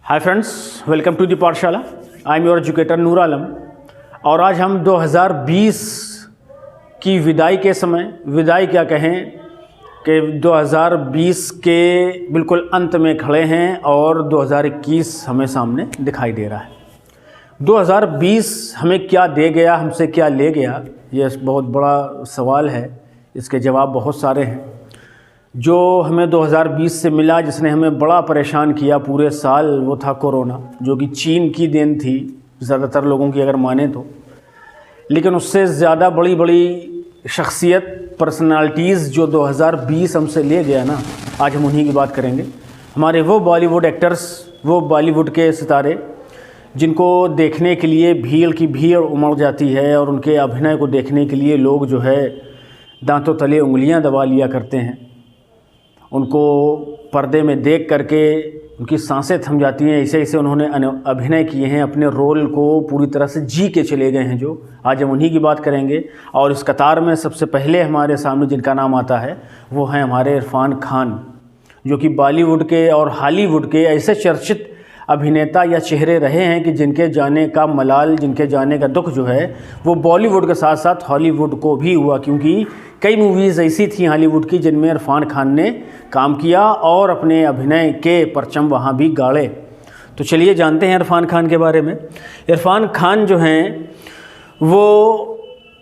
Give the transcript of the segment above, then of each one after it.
Hi friends, welcome to the Pathshala. I am your educator Noor Alam. और आज हम 2020 की विदाई के समय, विदाई क्या कहें कि 2020 के बिल्कुल अंत में खड़े हैं और 2021 हमें सामने दिखाई दे रहा है। 2020 हमें क्या दे गया, हमसे क्या ले गया, ये बहुत बड़ा सवाल है। इसके जवाब बहुत सारे हैं। जो हमें 2020 से मिला, जिसने हमें बड़ा परेशान किया पूरे साल, वो था कोरोना, जो कि चीन की देन थी ज़्यादातर लोगों की अगर माने तो। लेकिन उससे ज़्यादा बड़ी बड़ी शख्सियत, पर्सनालिटीज़ जो 2020 हमसे ले गया ना, आज हम उन्हीं की बात करेंगे। हमारे वो बॉलीवुड एक्टर्स, वो बॉलीवुड के सितारे जिनको देखने के लिए भीड़ की भीड़ उमड़ जाती है और उनके अभिनय को देखने के लिए लोग जो है दांतों तले उंगलियां दबा लिया करते हैं। उनको पर्दे में देख करके उनकी सांसें थम जाती हैं। ऐसे ऐसे उन्होंने अभिनय किए हैं, अपने रोल को पूरी तरह से जी के चले गए हैं। जो आज हम उन्हीं की बात करेंगे। और इस कतार में सबसे पहले हमारे सामने जिनका नाम आता है वो हैं हमारे इरफान खान, जो कि बॉलीवुड के और हॉलीवुड के ऐसे चर्चित अभिनेता या चेहरे रहे हैं कि जिनके जाने का मलाल, जिनके जाने का दुख जो है वो बॉलीवुड के साथ साथ हॉलीवुड को भी हुआ, क्योंकि कई मूवीज़ ऐसी थी हॉलीवुड की जिनमें इरफान खान ने काम किया और अपने अभिनय के परचम वहाँ भी गाड़े। तो चलिए जानते हैं इरफान खान के बारे में। इरफान खान जो हैं वो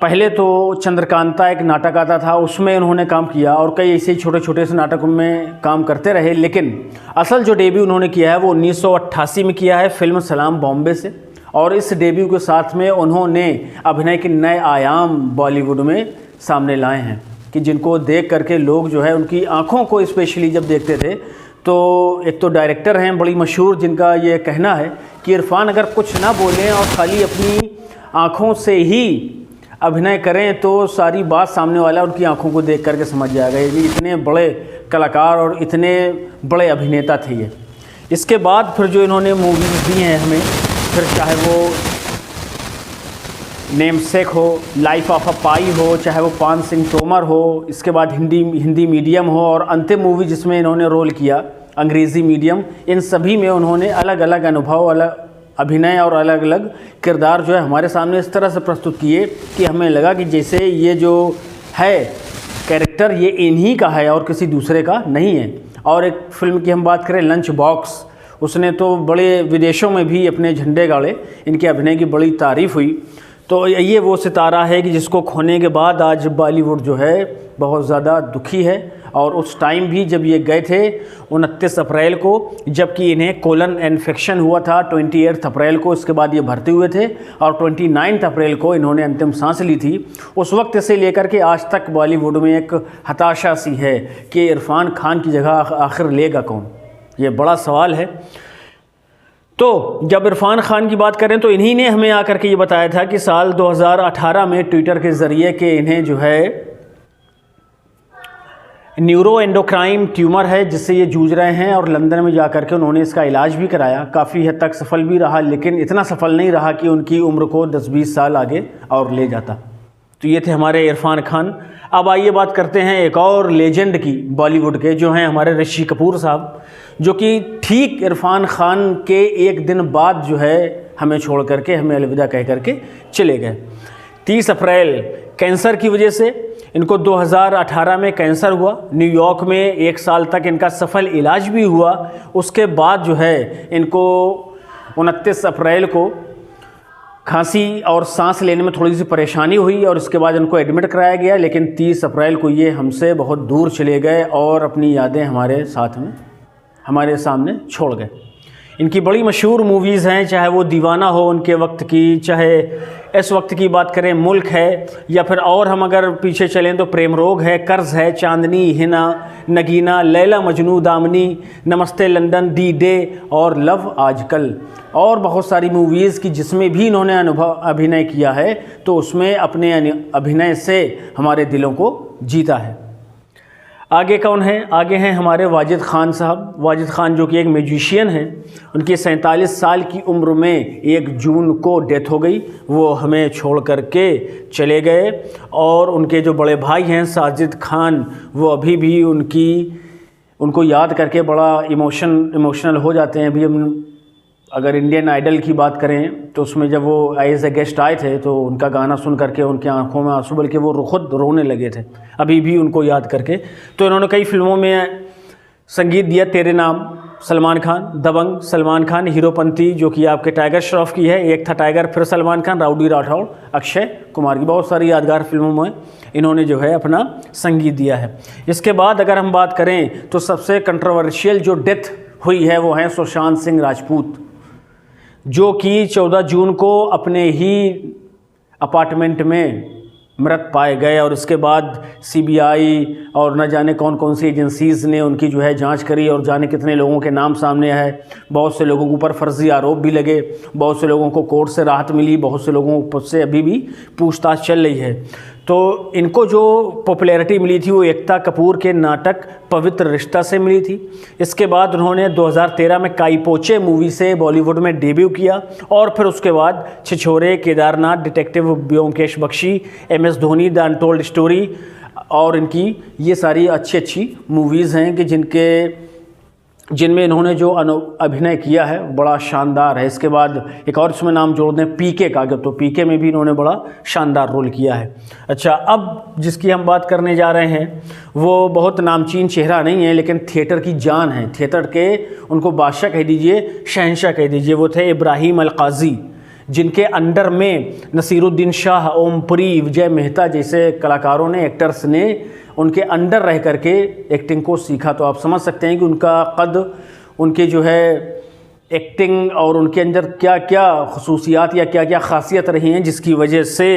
पहले तो चंद्रकांता एक नाटक आता था, उसमें उन्होंने काम किया और कई ऐसे छोटे छोटे से नाटकों में काम करते रहे। लेकिन असल जो डेब्यू उन्होंने किया है वो 1988 में किया है फिल्म सलाम बॉम्बे से। और इस डेब्यू के साथ में उन्होंने अभिनय के नए आयाम बॉलीवुड में सामने लाए हैं कि जिनको देख करके लोग जो है उनकी आँखों को स्पेशली जब देखते थे तो एक तो डायरेक्टर हैं बड़ी मशहूर, जिनका ये कहना है कि इरफान अगर कुछ ना बोलें और खाली अपनी आँखों से ही अभिनय करें तो सारी बात सामने वाला उनकी आंखों को देख करके समझ जाएगा। ये इतने बड़े कलाकार और इतने बड़े अभिनेता थे ये। इसके बाद फिर जो इन्होंने मूवीज़ दी हैं हमें, फिर चाहे वो नेमसेक हो, लाइफ ऑफ अ पाई हो, चाहे वो पान सिंह तोमर हो, इसके बाद हिंदी मीडियम हो, और अंतिम मूवी जिसमें इन्होंने रोल किया अंग्रेज़ी मीडियम, इन सभी में उन्होंने अलग अलग अनुभव, अलग अभिनय और अलग अलग किरदार जो है हमारे सामने इस तरह से प्रस्तुत किए कि हमें लगा कि जैसे ये जो है कैरेक्टर ये इन्हीं का है और किसी दूसरे का नहीं है। और एक फ़िल्म की हम बात करें लंच बॉक्स, उसने तो बड़े विदेशों में भी अपने झंडे गाड़े, इनके अभिनय की बड़ी तारीफ़ हुई। तो ये वो सितारा है कि जिसको खोने के बाद आज बॉलीवुड जो है बहुत ज़्यादा दुखी है। और उस टाइम भी जब ये गए थे 29 अप्रैल को, जबकि इन्हें कोलन इन्फेक्शन हुआ था 28 अप्रैल को, इसके बाद ये भर्ती हुए थे और 29 अप्रैल को इन्होंने अंतिम सांस ली थी। उस वक्त से लेकर के आज तक बॉलीवुड में एक हताशा सी है कि इरफान खान की जगह आखिर लेगा कौन, ये बड़ा सवाल है। तो जब इरफान खान की बात करें तो इन्हीं ने हमें आकर के ये बताया था कि साल 2018 में ट्विटर के ज़रिए कि इन्हें जो है न्यूरो एंडोक्राइन ट्यूमर है जिससे ये जूझ रहे हैं, और लंदन में जाकर के उन्होंने इसका इलाज भी कराया। काफ़ी हद तक सफल भी रहा, लेकिन इतना सफल नहीं रहा कि उनकी उम्र को 10-20 साल आगे और ले जाता। तो ये थे हमारे इरफान खान। अब आइए बात करते हैं एक और लेजेंड की बॉलीवुड के, जो हैं हमारे ऋषि कपूर साहब, जो कि ठीक इरफान खान के एक दिन बाद जो है हमें छोड़ करके, हमें अलविदा कह करके चले गए। 30 अप्रैल कैंसर की वजह से इनको 2018 में कैंसर हुआ। न्यूयॉर्क में 1 साल तक इनका सफल इलाज भी हुआ। उसके बाद जो है इनको 29 अप्रैल को खांसी और सांस लेने में थोड़ी सी परेशानी हुई और इसके बाद इनको एडमिट कराया गया। लेकिन 30 अप्रैल को ये हमसे बहुत दूर चले गए और अपनी यादें हमारे साथ में, हमारे सामने छोड़ गए। इनकी बड़ी मशहूर मूवीज़ हैं, चाहे वो दीवाना हो उनके वक्त की, चाहे इस वक्त की बात करें मुल्क है, या फिर और हम अगर पीछे चलें तो प्रेम रोग है, कर्ज़ है, चांदनी, हिना, नगीना, लैला मजनू, दामनी, नमस्ते लंदन, दी डे और लव आजकल, और बहुत सारी मूवीज़ की जिसमें भी इन्होंने अभिनय किया है, तो उसमें अपने अभिनय से हमारे दिलों को जीता है। आगे कौन है? आगे हैं हमारे वाजिद ख़ान साहब। वाजिद ख़ान जो कि एक म्यूजिशियन हैं, उनकी 47 साल की उम्र में 1 जून को डेथ हो गई। वो हमें छोड़ कर के चले गए और उनके जो बड़े भाई हैं साजिद ख़ान, वो अभी भी उनको याद करके बड़ा इमोशनल हो जाते हैं। अभी हम अगर इंडियन आइडल की बात करें तो उसमें जब वो एज ए गेस्ट आए थे तो उनका गाना सुन करके उनकी आंखों में आंसू, बल्कि वो खुद रोने लगे थे अभी भी उनको याद करके। तो इन्होंने कई फिल्मों में संगीत दिया। तेरे नाम सलमान खान, दबंग सलमान खान, हीरोपंती जो कि आपके टाइगर श्रॉफ की है, एक था टाइगर फिर सलमान खान, राउडी राठौड़, अक्षय कुमार की, बहुत सारी यादगार फिल्मों में इन्होंने जो है अपना संगीत दिया है। इसके बाद अगर हम बात करें तो सबसे कंट्रोवर्शियल जो डेथ हुई है वो है सुशांत सिंह राजपूत, जो कि 14 जून को अपने ही अपार्टमेंट में मृत पाए गए। और इसके बाद सीबीआई और न जाने कौन कौन सी एजेंसीज़ ने उनकी जो है जांच करी और जाने कितने लोगों के नाम सामने आए। बहुत से लोगों के ऊपर फर्जी आरोप भी लगे, बहुत से लोगों को कोर्ट से राहत मिली, बहुत से लोगों से अभी भी पूछताछ चल रही है। तो इनको जो पॉपुलैरिटी मिली थी वो एकता कपूर के नाटक पवित्र रिश्ता से मिली थी। इसके बाद उन्होंने 2013 में काई पोचे मूवी से बॉलीवुड में डेब्यू किया और फिर उसके बाद Chhichhore, Kedarnath, detective Byomkesh Bakshi, MS Dhoni, the untold story और इनकी ये सारी अच्छी मूवीज़ हैं कि जिनमें इन्होंने जो अभिनय किया है बड़ा शानदार है। इसके बाद एक और इसमें नाम जोड़ दें पीके का, तो पीके में भी इन्होंने बड़ा शानदार रोल किया है। अच्छा, अब जिसकी हम बात करने जा रहे हैं वो बहुत नामचीन चेहरा नहीं है, लेकिन थिएटर की जान है, थिएटर के उनको बादशाह कह दीजिए, शहंशाह कह दीजिए। वो थे इब्राहिम अलकाजी, जिनके अंडर में नसीरुद्दीन शाह, ओमपुरी, विजय मेहता जैसे कलाकारों ने, एक्टर्स ने उनके अंडर रह करके एक्टिंग को सीखा। तो आप समझ सकते हैं कि उनका कद, उनके जो है एक्टिंग और उनके अंदर क्या क्या खसूसियात या क्या क्या खासियत रही हैं, जिसकी वजह से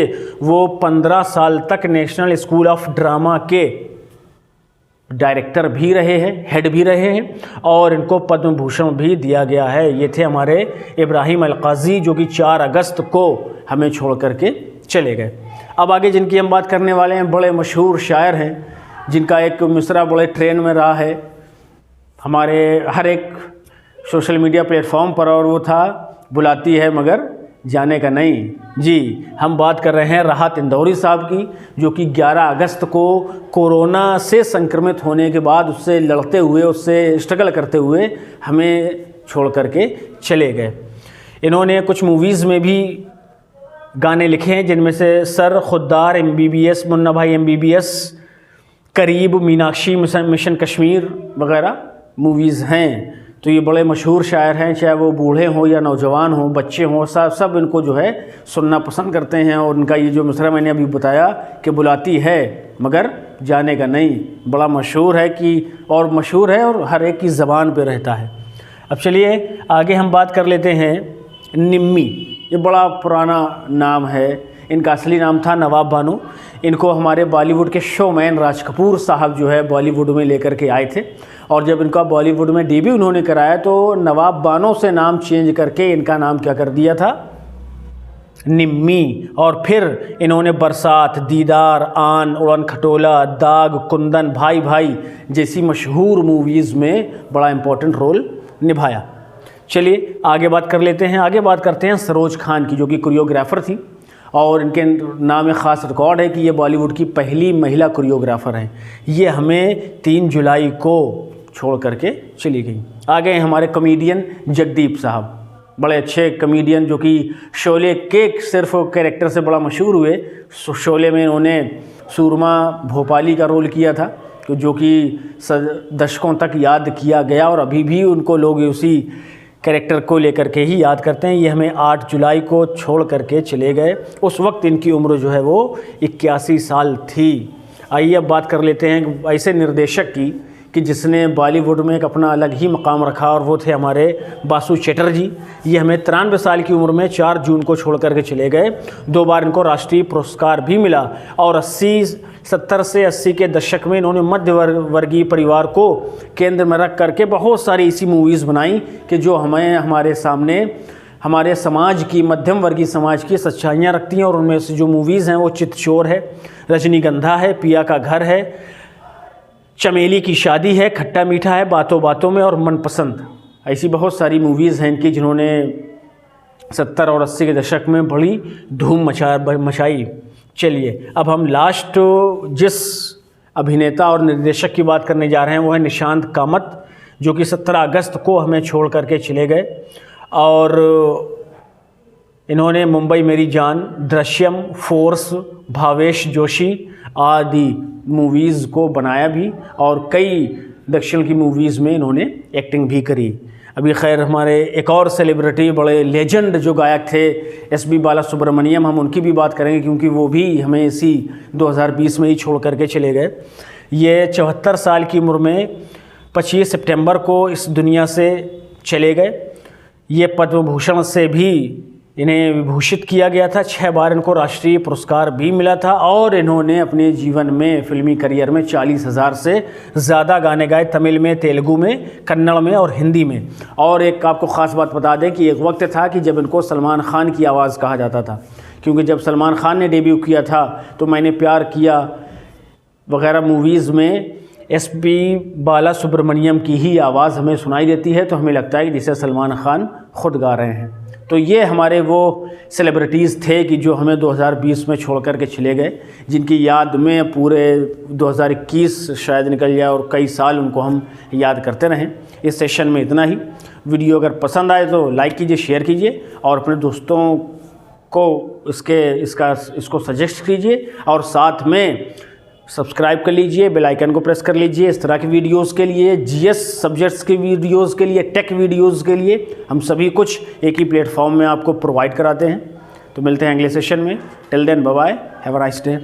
वो 15 साल तक नेशनल स्कूल ऑफ ड्रामा के डायरेक्टर भी रहे हैं, हेड भी रहे हैं और इनको पद्म भूषण भी दिया गया है। ये थे हमारे इब्राहिम अलकाजी, जो कि 4 अगस्त को हमें छोड़ करके चले गए। अब आगे जिनकी हम बात करने वाले हैं, बड़े मशहूर शायर हैं, जिनका एक मिसरा बड़े ट्रेंड में रहा है हमारे हर एक सोशल मीडिया प्लेटफॉर्म पर, और वो था बुलाती है मगर जाने का नहीं। जी, हम बात कर रहे हैं राहत इंदौरी साहब की, जो कि 11 अगस्त को कोरोना से संक्रमित होने के बाद उससे लड़ते हुए, उससे स्ट्रगल करते हुए हमें छोड़ करके चले गए। इन्होंने कुछ मूवीज़ में भी गाने लिखे हैं, जिनमें से सर, खुद्दार, MBBS, मुन्ना भाई MBBS, करीब, मीनाक्षी मिशन कश्मीर वगैरह मूवीज़ हैं। तो ये बड़े मशहूर शायर हैं, चाहे वो बूढ़े हों या नौजवान हों, बच्चे हों, सब इनको जो है सुनना पसंद करते हैं। और उनका ये जो मिसरा मैंने अभी बताया कि बुलाती है मगर जाने का नहीं, बड़ा मशहूर है और मशहूर है और हर एक की ज़बान पे रहता है। अब चलिए आगे हम बात कर लेते हैं निम्मी। ये बड़ा पुराना नाम है, इनका असली नाम था नवाब बानो। इनको हमारे बॉलीवुड के शोमैन राज कपूर साहब जो है बॉलीवुड में लेकर के आए थे, और जब इनका बॉलीवुड में डेब्यू उन्होंने कराया तो नवाब बानो से नाम चेंज करके इनका नाम क्या कर दिया था, निम्मी। और फिर इन्होंने बरसात, दीदार, आन, उड़न खटोला, दाग, कुंदन, भाई भाई जैसी मशहूर मूवीज़ में बड़ा इम्पोर्टेंट रोल निभाया। चलिए आगे बात कर लेते हैं। आगे बात करते हैं सरोज खान की, जो कि कोरियोग्राफर थी और इनके नाम एक ख़ास रिकॉर्ड है कि ये बॉलीवुड की पहली महिला कोरियोग्राफर हैं। ये हमें 3 जुलाई को छोड़ करके चली गई। आ गए हमारे कॉमेडियन जगदीप साहब, बड़े अच्छे कॉमेडियन, जो कि शोले के सिर्फ कैरेक्टर से बड़ा मशहूर हुए। शोले में इन्होंने सूरमा भोपाली का रोल किया था, जो कि दशकों तक याद किया गया और अभी भी उनको लोग उसी कैरेक्टर को लेकर के ही याद करते हैं। ये हमें 8 जुलाई को छोड़ करके चले गए। उस वक्त इनकी उम्र जो है वो 81 साल थी। आइए अब बात कर लेते हैं ऐसे निर्देशक की कि जिसने बॉलीवुड में एक अपना अलग ही मकाम रखा, और वो थे हमारे बासु चटर्जी। ये हमें 93 साल की उम्र में 4 जून को छोड़ करके चले गए। 2 बार इनको राष्ट्रीय पुरस्कार भी मिला और 70 से 80 के दशक में इन्होंने मध्य वर्गीय परिवार को केंद्र में रख करके बहुत सारी ऐसी मूवीज़ बनाई कि जो हमें हमारे सामने हमारे समाज की, मध्यम वर्गीय समाज की सच्चाइयाँ रखती हैं। और उनमें से जो मूवीज़ हैं वो चितचोर है, रजनीगंधा है, पिया का घर है, चमेली की शादी है, खट्टा मीठा है, बातों बातों में और मनपसंद। ऐसी बहुत सारी मूवीज़ हैं इनकी जिन्होंने 70 और 80 के दशक में बड़ी धूम मचाई। चलिए अब हम लास्ट जिस अभिनेता और निर्देशक की बात करने जा रहे हैं वो है निशांत कामत, जो कि 17 अगस्त को हमें छोड़ करके चले गए। और इन्होंने मुंबई मेरी जान, दृश्यम, फोर्स, भावेश जोशी आदि मूवीज़ को बनाया भी और कई दक्षिण की मूवीज़ में इन्होंने एक्टिंग भी करी। अभी खैर हमारे एक और सेलिब्रिटी, बड़े लेजेंड जो गायक थे एसपी बालासुब्रमण्यम, हम उनकी भी बात करेंगे क्योंकि वो भी हमें इसी 2020 में ही छोड़ करके चले गए। ये 74 साल की उम्र में 25 सितंबर को इस दुनिया से चले गए। ये पद्म भूषण से भी इन्हें विभूषित किया गया था, 6 बार इनको राष्ट्रीय पुरस्कार भी मिला था और इन्होंने अपने जीवन में फिल्मी करियर में 40,000 से ज़्यादा गाने गाए, तमिल में, तेलुगु में, कन्नड़ में और हिंदी में। और एक आपको ख़ास बात बता दें कि एक वक्त था कि जब इनको सलमान खान की आवाज़ कहा जाता था, क्योंकि जब सलमान खान ने डेब्यू किया था तो मैंने प्यार किया वगैरह मूवीज़ में एसपी बालासुब्रमण्यम की ही आवाज़ हमें सुनाई देती है, तो हमें लगता है कि जैसे सलमान खान खुद गा रहे हैं। तो ये हमारे वो सेलिब्रिटीज़ थे कि जो हमें 2020 में छोड़ कर के चले गए, जिनकी याद में पूरे 2021 शायद निकल जाए और कई साल उनको हम याद करते रहें। इस सेशन में इतना ही। वीडियो अगर पसंद आए तो लाइक कीजिए, शेयर कीजिए और अपने दोस्तों को इसको सजेस्ट कीजिए और साथ में सब्सक्राइब कर लीजिए, बेल आइकन को प्रेस कर लीजिए। इस तरह की वीडियोस के लिए, जीएस सब्जेक्ट्स के वीडियोस के लिए, टेक वीडियोस के लिए हम सभी कुछ एक ही प्लेटफॉर्म में आपको प्रोवाइड कराते हैं। तो मिलते हैं अगले सेशन में। Till then bye bye, have a nice day.